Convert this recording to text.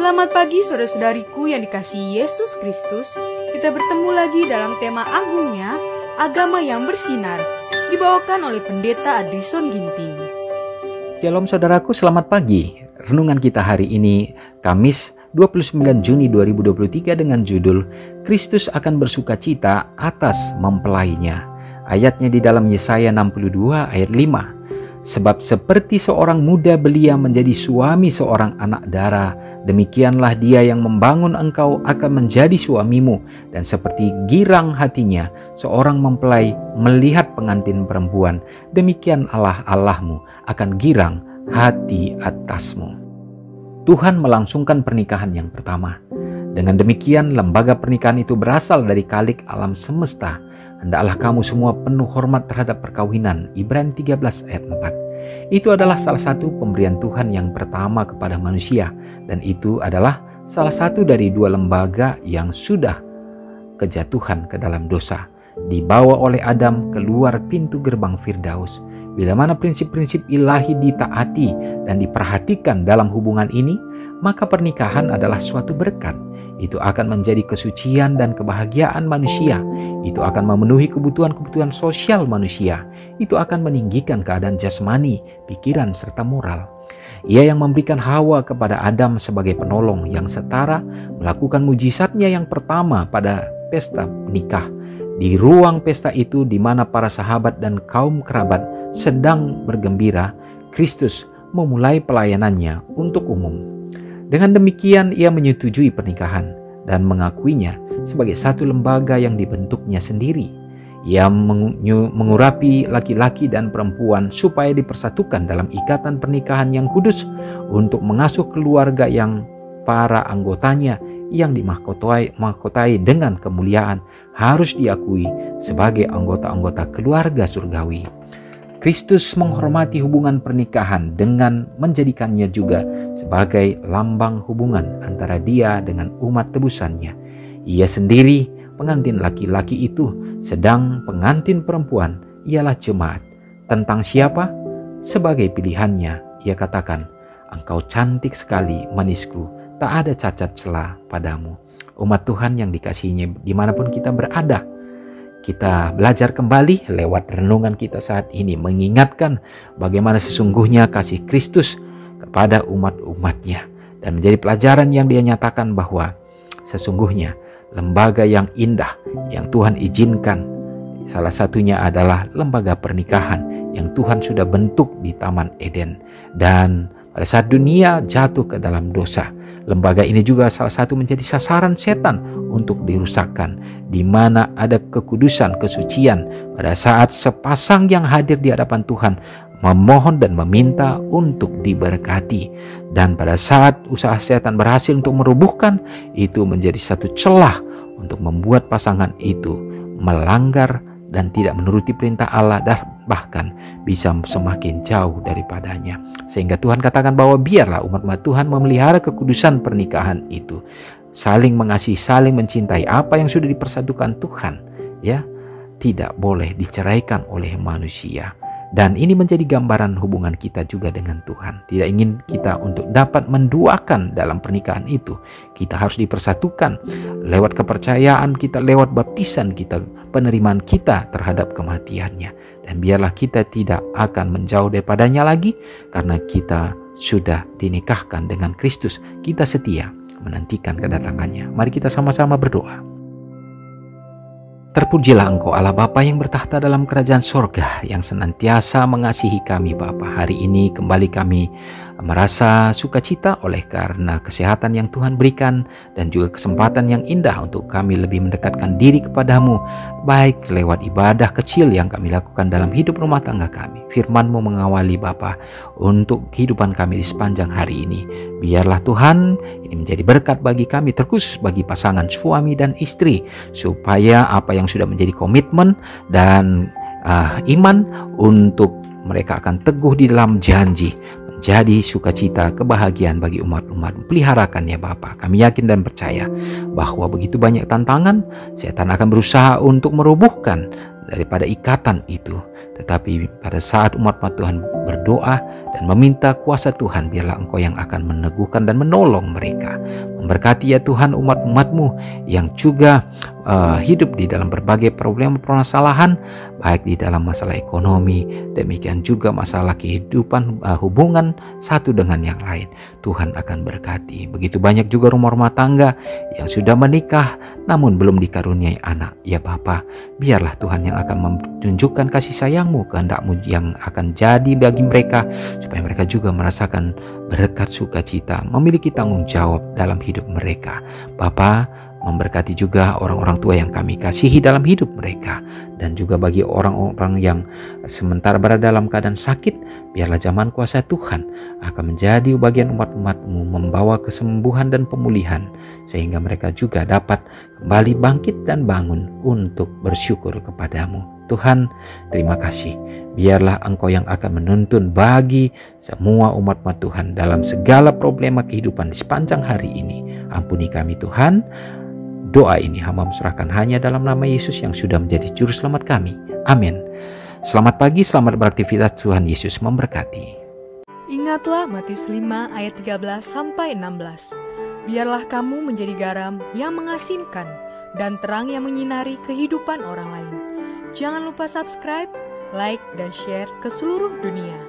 Selamat pagi saudara-saudariku yang dikasihi Yesus Kristus. Kita bertemu lagi dalam tema agungnya, agama yang bersinar, dibawakan oleh Pendeta Adrison Ginting. Shalom saudaraku, selamat pagi. Renungan kita hari ini, Kamis 29 Juni 2023 dengan judul Kristus akan bersukacita atas mempelainya. Ayatnya di dalam Yesaya 62 ayat 5. Sebab seperti seorang muda belia menjadi suami seorang anak dara, demikianlah dia yang membangun engkau akan menjadi suamimu. Dan seperti girang hatinya seorang mempelai melihat pengantin perempuan, demikian Allah Allahmu akan girang hati atasmu. Tuhan melangsungkan pernikahan yang pertama. Dengan demikian lembaga pernikahan itu berasal dari Khalik alam semesta. Hendaklah kamu semua penuh hormat terhadap perkawinan. Ibrani 13 ayat 4. Itu adalah salah satu pemberian Tuhan yang pertama kepada manusia. Dan itu adalah salah satu dari dua lembaga yang sudah kejatuhan ke dalam dosa. Dibawa oleh Adam keluar pintu gerbang Firdaus. Bila mana prinsip-prinsip ilahi ditaati dan diperhatikan dalam hubungan ini, maka pernikahan adalah suatu berkat. Itu akan menjadi kesucian dan kebahagiaan manusia. Itu akan memenuhi kebutuhan-kebutuhan sosial manusia. Itu akan meninggikan keadaan jasmani, pikiran, serta moral. Ia yang memberikan Hawa kepada Adam sebagai penolong yang setara, melakukan mujizatnya yang pertama pada pesta nikah. Di ruang pesta itu di mana para sahabat dan kaum kerabat sedang bergembira, Kristus memulai pelayanannya untuk umum. Dengan demikian ia menyetujui pernikahan dan mengakuinya sebagai satu lembaga yang dibentuknya sendiri. Ia mengurapi laki-laki dan perempuan supaya dipersatukan dalam ikatan pernikahan yang kudus untuk mengasuh keluarga yang para anggotanya yang dimahkotai dengan kemuliaan harus diakui sebagai anggota-anggota keluarga surgawi. Kristus menghormati hubungan pernikahan dengan menjadikannya juga sebagai lambang hubungan antara dia dengan umat tebusannya. Ia sendiri, pengantin laki-laki itu, sedang pengantin perempuan ialah jemaat. Tentang siapa? Sebagai pilihannya, ia katakan, engkau cantik sekali manisku, tak ada cacat celah padamu. Umat Tuhan yang dikasihinya dimanapun kita berada, kita belajar kembali lewat renungan kita saat ini mengingatkan bagaimana sesungguhnya kasih Kristus kepada umat-umatnya. Dan menjadi pelajaran yang dia nyatakan bahwa sesungguhnya lembaga yang indah yang Tuhan izinkan, salah satunya adalah lembaga pernikahan yang Tuhan sudah bentuk di Taman Eden. Dan pada saat dunia jatuh ke dalam dosa, lembaga ini juga salah satu menjadi sasaran setan untuk dirusakkan, di mana ada kekudusan, kesucian pada saat sepasang yang hadir di hadapan Tuhan memohon dan meminta untuk diberkati. Dan pada saat usaha setan berhasil untuk merubuhkan, itu menjadi satu celah untuk membuat pasangan itu melanggar dan tidak menuruti perintah Allah dan bahkan bisa semakin jauh daripadanya. Sehingga Tuhan katakan bahwa biarlah umat-umat Tuhan memelihara kekudusan pernikahan itu. Saling mengasihi, saling mencintai apa yang sudah dipersatukan Tuhan, ya, tidak boleh diceraikan oleh manusia. Dan ini menjadi gambaran hubungan kita juga dengan Tuhan. Tidak ingin kita untuk dapat menduakan dalam pernikahan itu. Kita harus dipersatukan lewat kepercayaan kita, lewat baptisan kita, penerimaan kita terhadap kematiannya. Dan biarlah kita tidak akan menjauh daripadanya lagi, karena kita sudah dinikahkan dengan Kristus. Kita setia menantikan kedatangannya. Mari kita sama-sama berdoa. Terpujilah Engkau Allah Bapa yang bertahta dalam kerajaan sorga, yang senantiasa mengasihi kami Bapa. Hari ini kembali kami merasa sukacita oleh karena kesehatan yang Tuhan berikan dan juga kesempatan yang indah untuk kami lebih mendekatkan diri kepadamu, baik lewat ibadah kecil yang kami lakukan dalam hidup rumah tangga kami. Firman-Mu mengawali Bapa untuk kehidupan kami di sepanjang hari ini. Biarlah Tuhan ini menjadi berkat bagi kami, terkhusus bagi pasangan suami dan istri, supaya apa yang sudah menjadi komitmen dan iman untuk mereka akan teguh di dalam janji, menjadi sukacita, kebahagiaan bagi umat-umat. Peliharakan ya Bapa. Kami yakin dan percaya bahwa begitu banyak tantangan, setan akan berusaha untuk merubuhkan daripada ikatan itu. Tetapi pada saat umat-umat Tuhan berdoa dan meminta kuasa Tuhan, biarlah Engkau yang akan meneguhkan dan menolong mereka. Memberkati ya Tuhan umat-umat-Mu yang juga hidup di dalam berbagai problem permasalahan, baik di dalam masalah ekonomi, demikian juga masalah kehidupan hubungan satu dengan yang lain. Tuhan akan berkati. Begitu banyak juga rumah-rumah tangga yang sudah menikah namun belum dikaruniai anak. Ya Bapa, biarlah Tuhan yang akan menunjukkan kasih sayang-Mu, kehendak-Mu yang akan jadi bagi mereka, supaya mereka juga merasakan berkat sukacita, memiliki tanggung jawab dalam hidup mereka. Bapa, memberkati juga orang-orang tua yang kami kasihi dalam hidup mereka, dan juga bagi orang-orang yang sementara berada dalam keadaan sakit, biarlah zaman kuasa Tuhan akan menjadi bagian umat-umat-Mu, membawa kesembuhan dan pemulihan, sehingga mereka juga dapat kembali bangkit dan bangun untuk bersyukur kepadamu. Tuhan, terima kasih. Biarlah Engkau yang akan menuntun bagi semua umat-umat Tuhan dalam segala problema kehidupan di sepanjang hari ini. Ampuni kami Tuhan. Doa ini hamba serahkan hanya dalam nama Yesus yang sudah menjadi juru selamat kami. Amin. Selamat pagi, selamat beraktivitas. Tuhan Yesus memberkati. Ingatlah Matius 5 ayat 13-16. Biarlah kamu menjadi garam yang mengasinkan dan terang yang menyinari kehidupan orang lain. Jangan lupa subscribe, like, dan share ke seluruh dunia.